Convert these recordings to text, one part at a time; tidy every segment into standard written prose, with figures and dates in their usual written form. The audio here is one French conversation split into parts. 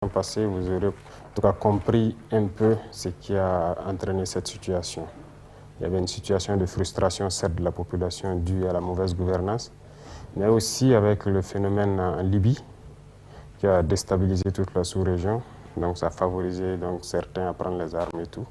Passé, vous aurez en tout cas compris un peu ce qui a entraîné cette situation. Il y avait une situation de frustration, certes, de la population due à la mauvaise gouvernance, mais aussi avec le phénomène en Libye qui a déstabilisé toute la sous-région. Donc ça a favorisé donc, certains à prendre les armes et tout.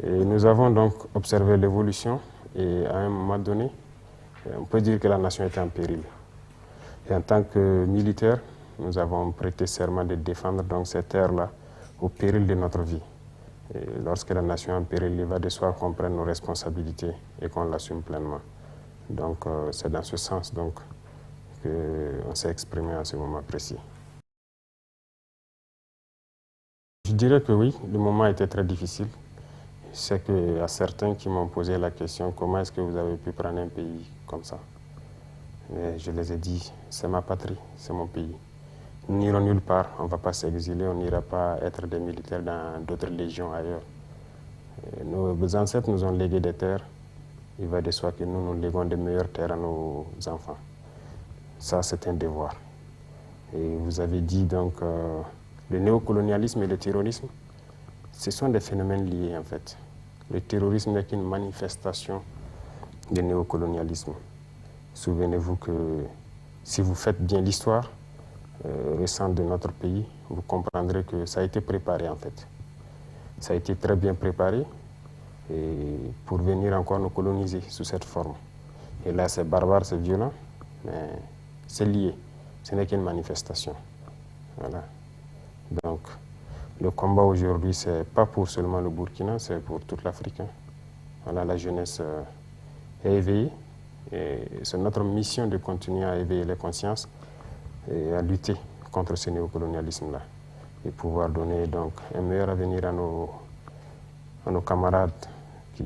Et nous avons donc observé l'évolution et à un moment donné, on peut dire que la nation était en péril. Et en tant que militaire, nous avons prêté serment de défendre donc cette terre-là au péril de notre vie. Et lorsque la nation est en péril, il va de soi qu'on prenne nos responsabilités et qu'on l'assume pleinement. Donc c'est dans ce sens donc qu'on s'est exprimé à ce moment précis. Je dirais que oui, le moment était très difficile. C'est qu'il y a certains qui m'ont posé la question, comment est-ce que vous avez pu prendre un pays comme ça? Et je les ai dit, c'est ma patrie, c'est mon pays. Nous n'irons nulle part, on ne va pas s'exiler, on n'ira pas être des militaires dans d'autres légions ailleurs. Et nos ancêtres nous ont légué des terres, il va de soi que nous léguons de meilleures terres à nos enfants. Ça, c'est un devoir. Et vous avez dit donc le néocolonialisme et le terrorisme, ce sont des phénomènes liés en fait. Le terrorisme n'est qu'une manifestation du néocolonialisme. Souvenez-vous que si vous faites bien l'histoire récente de notre pays, vous comprendrez que ça a été préparé en fait. Ça a été très bien préparé et pour venir encore nous coloniser sous cette forme. Et là, c'est barbare, c'est violent, mais c'est lié. Ce n'est qu'une manifestation. Voilà. Donc, le combat aujourd'hui, ce n'est pas pour seulement le Burkina, c'est pour toute l'Afrique. Voilà, la jeunesse est éveillée. Et c'est notre mission de continuer à éveiller les consciences et à lutter contre ce néocolonialisme-là. Et pouvoir donner donc un meilleur avenir à nos camarades qui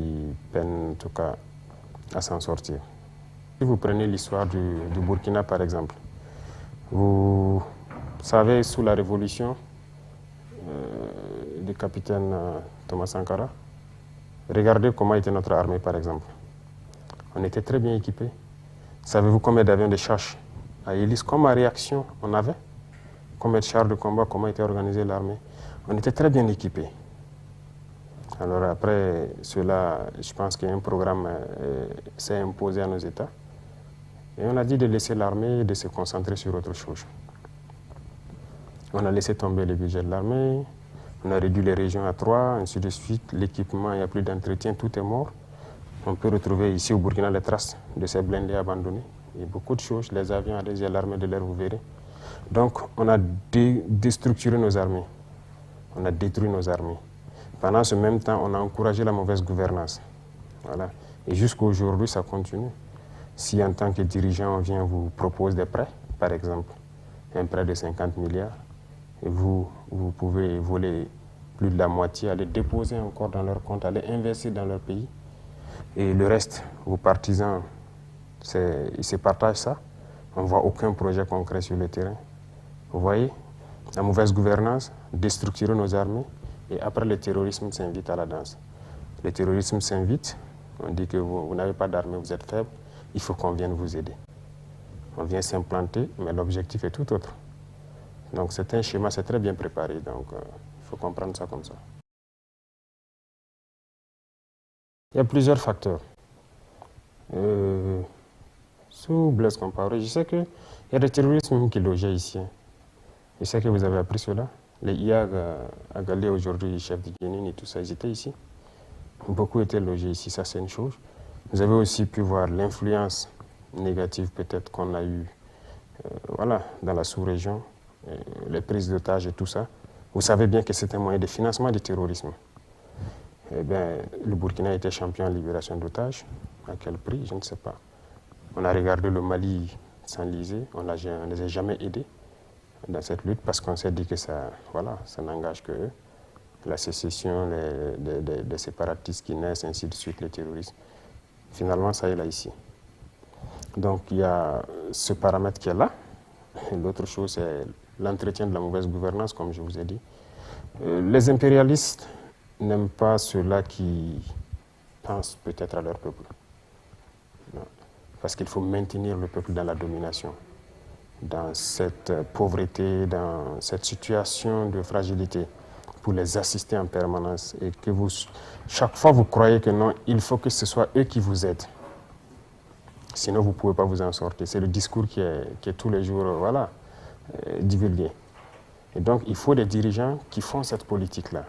peinent en tout cas à s'en sortir. Si vous prenez l'histoire du Burkina par exemple, vous savez sous la révolution du capitaine Thomas Sankara, regardez comment était notre armée par exemple. On était très bien équipés. Savez-vous combien d'avions de chasse à hélice, comme à réaction on avait? Combien de chars de combat, comment était organisée l'armée? On était très bien équipés. Alors après cela, je pense qu'un programme s'est imposé à nos États. Et on a dit de laisser l'armée et de se concentrer sur autre chose. On a laissé tomber le budget de l'armée, on a réduit les régions à 3, ainsi de suite. L'équipement, il n'y a plus d'entretien, tout est mort. On peut retrouver ici au Burkina les traces de ces blindés abandonnés. Il y a beaucoup de choses, les avions adhésés à l'armée de l'air, vous verrez. Donc on a déstructuré nos armées, on a détruit nos armées. Pendant ce même temps, on a encouragé la mauvaise gouvernance. Voilà. Et jusqu'à aujourd'hui, ça continue. Si en tant que dirigeant, on vient vous propose des prêts, par exemple, un prêt de 50 milliards, et vous pouvez voler plus de la moitié, aller déposer encore dans leur compte, aller investir dans leur pays. Et le reste, vos partisans, ils se partagent ça. On ne voit aucun projet concret sur le terrain. Vous voyez, la mauvaise gouvernance, déstructurer nos armées, et après le terrorisme s'invite à la danse. Le terrorisme s'invite, on dit que vous n'avez pas d'armée, vous êtes faible, il faut qu'on vienne vous aider. On vient s'implanter, mais l'objectif est tout autre. Donc c'est un schéma, c'est très bien préparé, donc il faut comprendre ça comme ça. Il y a plusieurs facteurs. Sous Blaise Compaoré, je sais qu'il y a des terroristes même qui logeaient ici. Je sais que vous avez appris cela. Les IAG à Galé aujourd'hui, chef de Guinée et tout ça, ils étaient ici. Beaucoup étaient logés ici, ça c'est une chose. Vous avez aussi pu voir l'influence négative peut-être qu'on a eue voilà, dans la sous-région, les prises d'otages et tout ça. Vous savez bien que c'est un moyen de financement du terrorisme. Eh bien, le Burkina était champion en libération d'otages. À quel prix? Je ne sais pas. On a regardé le Mali s'enliser, on ne les a jamais aidés dans cette lutte parce qu'on s'est dit que ça, voilà, ça n'engage que eux. La sécession, les séparatistes qui naissent, ainsi de suite, les terroristes. Finalement, ça est là ici. Donc il y a ce paramètre qui est là. L'autre chose, c'est l'entretien de la mauvaise gouvernance, comme je vous ai dit. Les impérialistes n'aiment pas ceux-là qui pensent peut-être à leur peuple. Non. Parce qu'il faut maintenir le peuple dans la domination. dans cette pauvreté, dans cette situation de fragilité, pour les assister en permanence et que vous, chaque fois vous croyez que non, il faut que ce soit eux qui vous aident. Sinon, vous ne pouvez pas vous en sortir. C'est le discours qui est tous les jours voilà, divulgué. Et donc, il faut des dirigeants qui font cette politique-là.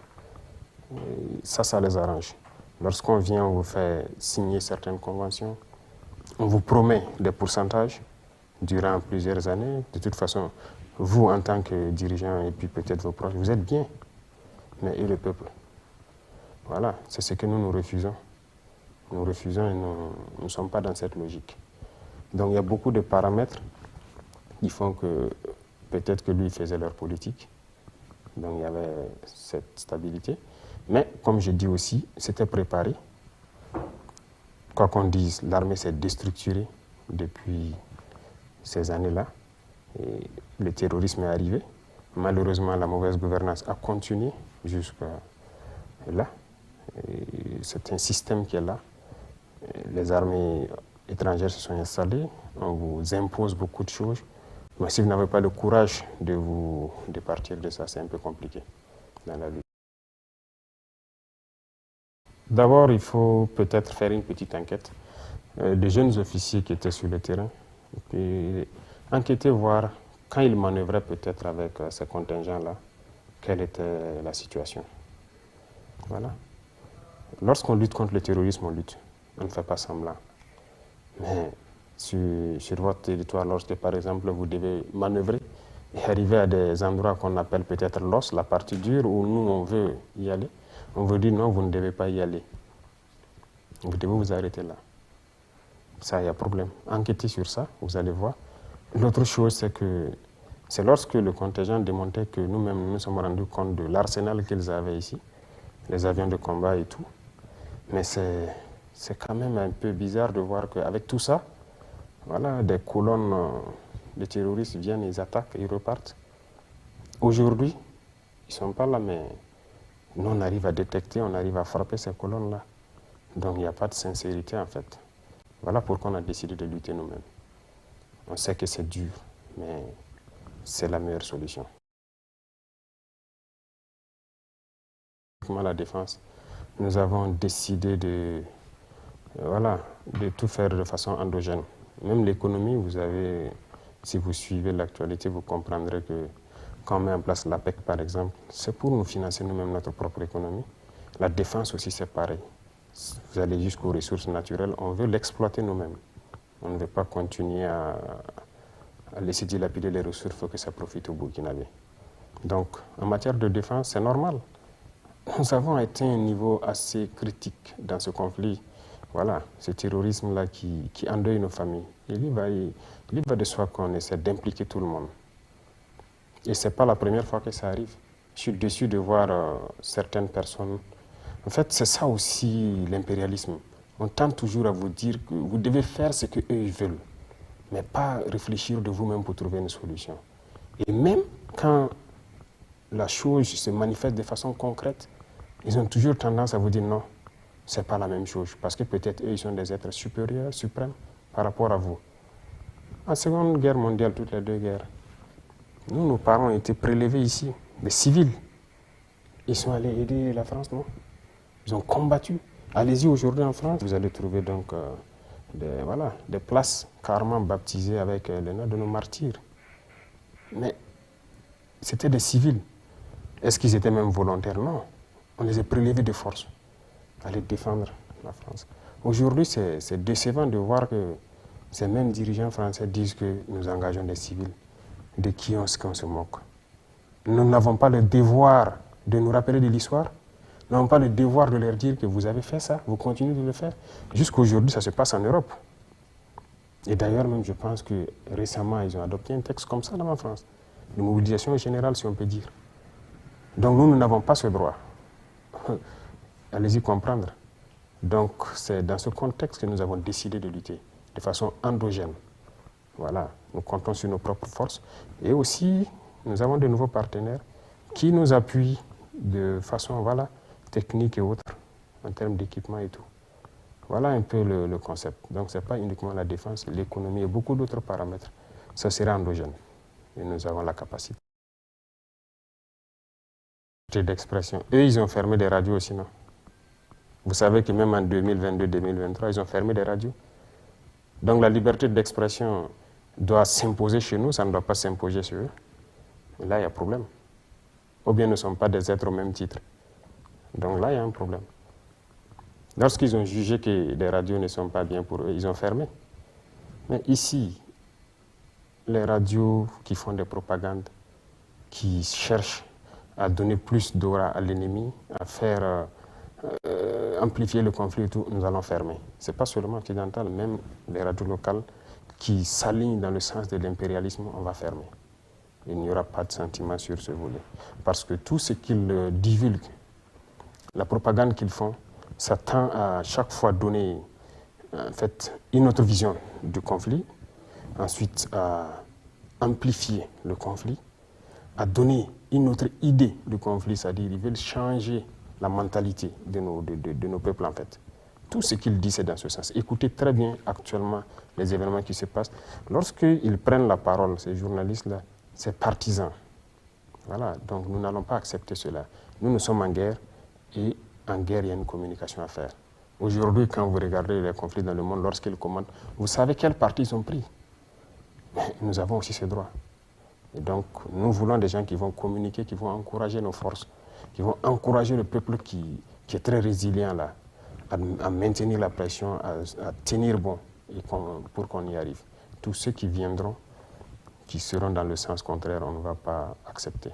Ça les arrange. Lorsqu'on vient, on vous fait signer certaines conventions, on vous promet des pourcentages durant plusieurs années. De toute façon, vous, en tant que dirigeant, et puis peut-être vos proches, vous êtes bien. Mais et le peuple? Voilà, c'est ce que nous refusons. Nous refusons et nous ne sommes pas dans cette logique. Donc il y a beaucoup de paramètres qui font que peut-être que lui faisait leur politique. Donc il y avait cette stabilité. Mais comme je dis aussi, c'était préparé. Quoi qu'on dise, l'armée s'est déstructurée depuis ces années-là. Et le terrorisme est arrivé. Malheureusement, la mauvaise gouvernance a continué jusqu'à là. C'est un système qui est là. Les armées étrangères se sont installées. On vous impose beaucoup de choses. Mais si vous n'avez pas le courage de partir de ça, c'est un peu compliqué dans la lutte. D'abord, il faut peut-être faire une petite enquête des jeunes officiers qui étaient sur le terrain. Et puis, enquêter, voir quand ils manœuvraient peut-être avec ces contingents-là, quelle était la situation. Voilà. Lorsqu'on lutte contre le terrorisme, on lutte. On ne fait pas semblant. Mais sur votre territoire, lorsque par exemple vous devez manœuvrer et arriver à des endroits qu'on appelle peut-être l'os, la partie dure, où nous on veut y aller, on vous dit non, vous ne devez pas y aller. Vous devez vous arrêter là. Ça, il y a problème. Enquêtez sur ça, vous allez voir. L'autre chose, c'est que c'est lorsque le contingent démontait que nous-mêmes nous sommes rendus compte de l'arsenal qu'ils avaient ici, les avions de combat et tout. Mais c'est quand même un peu bizarre de voir qu'avec tout ça, voilà, des colonnes de terroristes viennent, ils attaquent, ils repartent. Aujourd'hui, ils ne sont pas là, mais nous, on arrive à détecter, on arrive à frapper ces colonnes-là. Donc, il n'y a pas de sincérité, en fait. Voilà pourquoi on a décidé de lutter nous-mêmes. On sait que c'est dur, mais c'est la meilleure solution. La défense, nous avons décidé de tout faire de façon endogène. Même l'économie, vous avez, si vous suivez l'actualité, vous comprendrez que quand on met en place l'APEC, par exemple, c'est pour nous financer nous-mêmes notre propre économie. La défense aussi, c'est pareil. Vous allez jusqu'aux ressources naturelles, on veut l'exploiter nous-mêmes. On ne veut pas continuer à laisser dilapider les ressources, il faut que ça profite au Burkinabé. Donc, en matière de défense, c'est normal. Nous avons atteint un niveau assez critique dans ce conflit. Voilà, ce terrorisme-là qui endeuille nos familles. Il va de soi qu'on essaie d'impliquer tout le monde. Et ce n'est pas la première fois que ça arrive. Je suis déçu de voir certaines personnes. En fait, c'est ça aussi l'impérialisme. On tente toujours à vous dire que vous devez faire ce qu'eux veulent, mais pas réfléchir de vous-même pour trouver une solution. Et même quand la chose se manifeste de façon concrète, ils ont toujours tendance à vous dire non, ce n'est pas la même chose. Parce que peut-être eux, ils sont des êtres supérieurs, suprêmes par rapport à vous. En Seconde Guerre mondiale, toutes les deux guerres, nous, nos parents ont été prélevés ici, des civils. Ils sont allés aider la France, non? Ils ont combattu. Allez-y aujourd'hui en France, vous allez trouver donc des places carrément baptisées avec les noms de nos martyrs. Mais c'était des civils. Est-ce qu'ils étaient même volontaires? Non. On les a prélevés de force, aller défendre la France. Aujourd'hui, c'est décevant de voir que ces mêmes dirigeants français disent que nous engageons des civils. De qui on se moque? Nous n'avons pas le devoir de nous rappeler de l'histoire. Nous n'avons pas le devoir de leur dire que vous avez fait ça, vous continuez de le faire. Jusqu'aujourd'hui, ça se passe en Europe. Et d'ailleurs, même, je pense que récemment, ils ont adopté un texte comme ça dans la France. De mobilisation générale, si on peut dire. Donc nous n'avons pas ce droit. Allez-y comprendre. Donc c'est dans ce contexte que nous avons décidé de lutter, de façon endogène. Voilà, nous comptons sur nos propres forces. Et aussi, nous avons de nouveaux partenaires qui nous appuient de façon technique et autre, en termes d'équipement et tout. Voilà un peu le concept. Donc ce n'est pas uniquement la défense, l'économie et beaucoup d'autres paramètres. Ça sera endogène. Et nous avons la capacité d'expression. Eux, ils ont fermé des radios aussi, non? Vous savez que même en 2022-2023, ils ont fermé des radios. Donc la liberté d'expression doit s'imposer chez nous, ça ne doit pas s'imposer sur eux. Et là, il y a problème. Ou bien nous ne sommes pas des êtres au même titre. Donc là, il y a un problème. Lorsqu'ils ont jugé que les radios ne sont pas bien pour eux, ils ont fermé. Mais ici, les radios qui font des propagandes, qui cherchent à donner plus d'aura à l'ennemi, à faire amplifier le conflit et tout, nous allons fermer. Ce n'est pas seulement occidental, même les radios locales qui s'alignent dans le sens de l'impérialisme, on va fermer. Il n'y aura pas de sentiment sur ce volet. Parce que tout ce qu'ils divulguent, la propagande qu'ils font, ça tend à chaque fois donner en fait, une autre vision du conflit, ensuite à amplifier le conflit, à donner une autre idée du conflit, c'est-à-dire ils veulent changer la mentalité de nos peuples en fait. Tout ce qu'il dit, c'est dans ce sens. Écoutez très bien actuellement les événements qui se passent. Lorsqu'ils prennent la parole, ces journalistes-là, c'est partisan. Voilà, donc nous n'allons pas accepter cela. Nous sommes en guerre et en guerre, il y a une communication à faire. Aujourd'hui, quand vous regardez les conflits dans le monde, lorsqu'ils commandent, vous savez quel parti ils ont pris. Mais nous avons aussi ce droit. Et donc, nous voulons des gens qui vont communiquer, qui vont encourager nos forces, qui vont encourager le peuple qui est très résilient là, à maintenir la pression, à tenir bon et pour qu'on y arrive. Tous ceux qui viendront, qui seront dans le sens contraire, on ne va pas accepter.